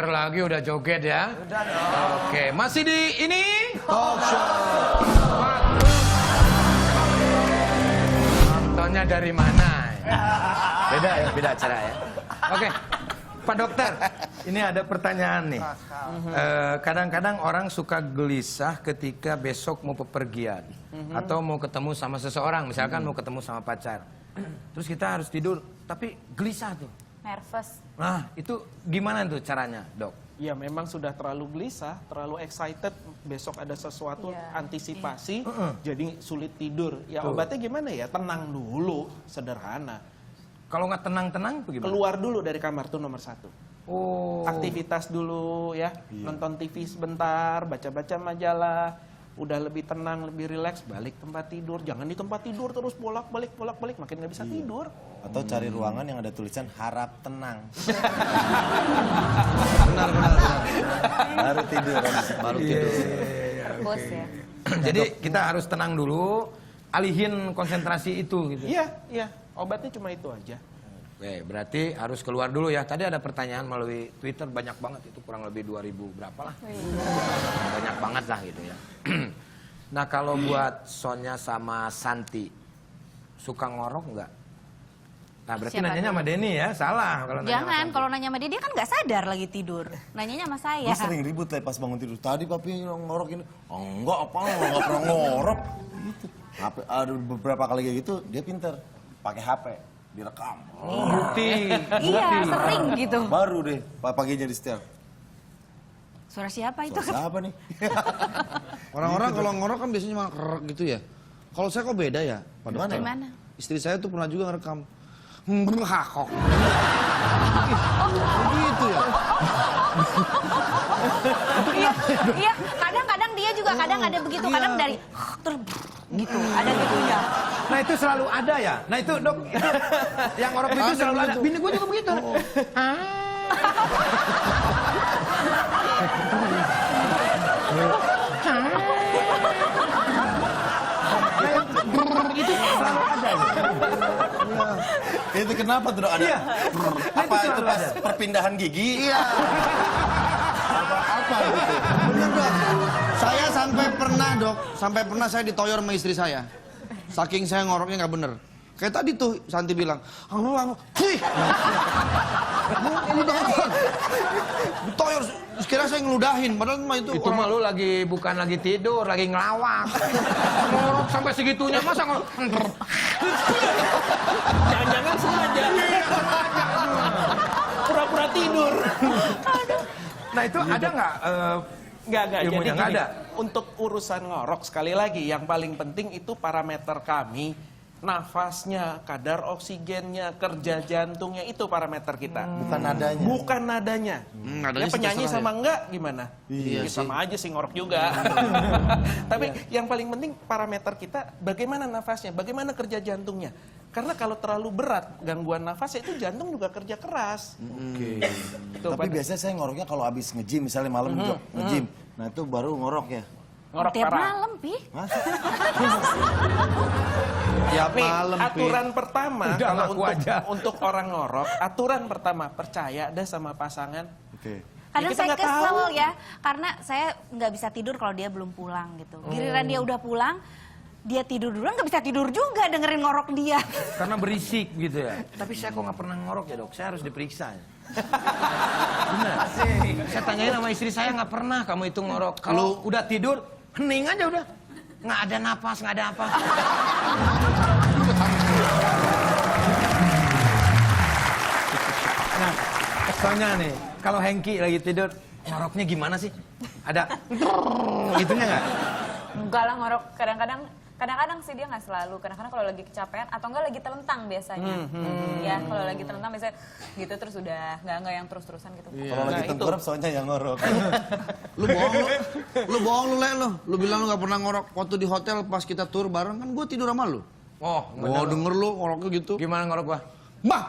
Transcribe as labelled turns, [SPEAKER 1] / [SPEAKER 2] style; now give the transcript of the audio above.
[SPEAKER 1] lagi udah joget ya.
[SPEAKER 2] Udah dong.
[SPEAKER 1] Oke, masih di ini
[SPEAKER 2] Talk show.
[SPEAKER 1] Nontonnya dari mana? Beda ya, beda acara ya. Oke, Pak Dokter, ini ada pertanyaan nih. Kadang-kadang orang suka gelisah ketika besok mau bepergian atau mau ketemu sama seseorang, misalkan mau ketemu sama pacar. Terus kita harus tidur, tapi gelisah tuh.
[SPEAKER 3] Nervous.
[SPEAKER 1] Nah, itu gimana tuh caranya, Dok?
[SPEAKER 4] Ya memang sudah terlalu gelisah, terlalu excited, besok ada sesuatu, antisipasi, jadi sulit tidur. Ya obatnya gimana ya? Tenang dulu, sederhana.
[SPEAKER 1] Kalau nggak tenang-tenang bagaimana?
[SPEAKER 4] Keluar dulu dari kamar tuh nomor 1.
[SPEAKER 1] Oh.
[SPEAKER 4] Aktivitas dulu ya, nonton TV sebentar, baca-baca majalah, udah lebih tenang, lebih rileks, balik tempat tidur. Jangan di tempat tidur terus bolak-balik, makin nggak bisa tidur.
[SPEAKER 2] Atau cari ruangan yang ada tulisan harap tenang.
[SPEAKER 5] Benar.
[SPEAKER 2] Baru tidur.
[SPEAKER 5] Baru tidur.
[SPEAKER 3] Bos ya.
[SPEAKER 1] Jadi kita harus tenang dulu, alihin konsentrasi itu gitu.
[SPEAKER 4] Iya, obatnya cuma itu aja.
[SPEAKER 1] Oke, berarti harus keluar dulu ya. Tadi ada pertanyaan melalui Twitter banyak banget, itu kurang lebih 2000 berapa lah. Banyak banget lah gitu ya. Nah kalau buat Sonya sama Santi, suka ngorok nggak? Nah berarti
[SPEAKER 3] Siapa
[SPEAKER 1] nanyanya
[SPEAKER 3] dulu?
[SPEAKER 1] sama Denny ya, salah kalau nanya sama
[SPEAKER 3] Jangan,
[SPEAKER 1] Santi.
[SPEAKER 3] kalau nanya sama dia kan nggak sadar lagi tidur. Nanyanya sama saya.
[SPEAKER 2] Gue sering ribut ya pas bangun tidur. Tadi papi ngorok ini. Oh, enggak, apa lo nggak pernah ngorok. Gitu. HP, ada beberapa kali kayak gitu, dia pinter. Pakai HP, direkam.
[SPEAKER 1] Oh, bukti.
[SPEAKER 3] Iya, sering gitu.
[SPEAKER 2] Baru deh, paginya di setel.
[SPEAKER 3] Suara siapa itu?
[SPEAKER 2] Suara siapa nih?
[SPEAKER 5] Orang-orang kalau ngorok kan biasanya cuma kerek gitu ya. Kalau saya kok beda ya, Pak Dokter.
[SPEAKER 3] Gimana?
[SPEAKER 5] Istri saya tuh pernah juga ngerekam. Hakok. Begitu ya.
[SPEAKER 3] Iya, kadang-kadang dia juga kadang ada begitu, kadang dari terus gitu, ada gitunya.
[SPEAKER 1] Nah itu selalu ada ya. Nah itu Dok, itu yang ngorok itu
[SPEAKER 5] Ada
[SPEAKER 1] selalu ada.
[SPEAKER 5] begitu.
[SPEAKER 1] Bini gue juga begitu. Itu selalu ada.
[SPEAKER 2] Itu kenapa tuh Dok? Ada?
[SPEAKER 1] Iya.
[SPEAKER 2] Apa
[SPEAKER 1] Itu
[SPEAKER 2] itu
[SPEAKER 1] selalu
[SPEAKER 2] pas
[SPEAKER 1] ada.
[SPEAKER 2] perpindahan gigi?
[SPEAKER 5] Iya.
[SPEAKER 2] Apa gitu?
[SPEAKER 5] Bener Dok. Saya sampai pernah saya ditoyor sama istri saya. Saking saya ngoroknya nggak bener. Kayak tadi tuh Santi bilang, hih, ngeludahin. Ditoyor, kira saya ngeludahin, padahal mah itu
[SPEAKER 1] Itu mah lu lagi bukan lagi tidur, lagi ngelawak. Ngorok sampai segitunya masa ngorok.
[SPEAKER 4] Jangan-jangan sengaja. Pura-pura tidur.
[SPEAKER 1] Nah itu ada nggak?
[SPEAKER 4] Enggak. Jadi
[SPEAKER 1] Ilmunya nggak
[SPEAKER 4] gini,
[SPEAKER 1] ada.
[SPEAKER 4] untuk urusan ngorok sekali lagi yang paling penting itu parameter kami, nafasnya, kadar oksigennya, kerja jantungnya, itu parameter kita.
[SPEAKER 2] Bukan nadanya.
[SPEAKER 4] Bukan nadanya.
[SPEAKER 5] nadanya
[SPEAKER 4] Ya penyanyi
[SPEAKER 5] sih terserah
[SPEAKER 4] sama enggak gimana?
[SPEAKER 5] Iya
[SPEAKER 4] Ya,
[SPEAKER 5] sih.
[SPEAKER 4] sama aja sih ngorok juga. Tapi yang paling penting parameter kita bagaimana nafasnya, bagaimana kerja jantungnya. Karena kalau terlalu berat gangguan nafasnya itu jantung juga kerja keras.
[SPEAKER 2] Oke.
[SPEAKER 4] Itu
[SPEAKER 2] Tapi
[SPEAKER 4] pada-
[SPEAKER 2] biasanya saya ngoroknya kalau habis nge-gym, misalnya malam nge-gym. Nah itu baru ngorok ya.
[SPEAKER 4] ngorok
[SPEAKER 3] Tiap
[SPEAKER 4] parah.
[SPEAKER 3] malam, Pi.
[SPEAKER 2] Masa?
[SPEAKER 5] tiap
[SPEAKER 4] Nih,
[SPEAKER 5] malam. Pi.
[SPEAKER 4] aturan pertama
[SPEAKER 1] Udah,
[SPEAKER 4] kalau
[SPEAKER 1] ngaku aja.
[SPEAKER 4] untuk orang ngorok, aturan pertama percaya deh sama pasangan.
[SPEAKER 2] Oke.
[SPEAKER 3] Kadang
[SPEAKER 4] kita
[SPEAKER 3] saya
[SPEAKER 4] nggak
[SPEAKER 3] kesel
[SPEAKER 4] tahu.
[SPEAKER 3] ya, karena saya nggak bisa tidur kalau dia belum pulang gitu. Giliran dia udah pulang, dia tidur duluan nggak bisa tidur juga dengerin ngorok dia.
[SPEAKER 1] Karena berisik gitu ya. Tapi saya kok nggak pernah ngorok ya Dok, saya harus diperiksa. Benar. Saya tanyain sama istri saya nggak pernah kamu itu ngorok. Kalau udah tidur, hening aja udah. Nggak ada napas, nggak ada apa. Nah, soalnya nih, kalau Hengki lagi tidur, ngoroknya gimana sih? Ada gitunya nggak?
[SPEAKER 6] Enggak lah ngorok, kadang-kadang sih dia nggak selalu. Kadang-kadang kalau lagi kecapean atau enggak lagi telentang biasanya. Ya kalau lagi telentang biasanya gitu terus udah nggak yang terus-terusan gitu.
[SPEAKER 2] Kalau lagi
[SPEAKER 4] Nah,
[SPEAKER 2] tengkurap soalnya yang ngorok.
[SPEAKER 5] Lu bohong lu Le lu. Lu bilang lu gak pernah ngorok. Waktu di hotel pas kita tur bareng kan gue tidur sama lu.
[SPEAKER 1] Oh,
[SPEAKER 5] Gua denger lu ngoroknya gitu.
[SPEAKER 1] gimana ngorok gua?
[SPEAKER 5] Mbah,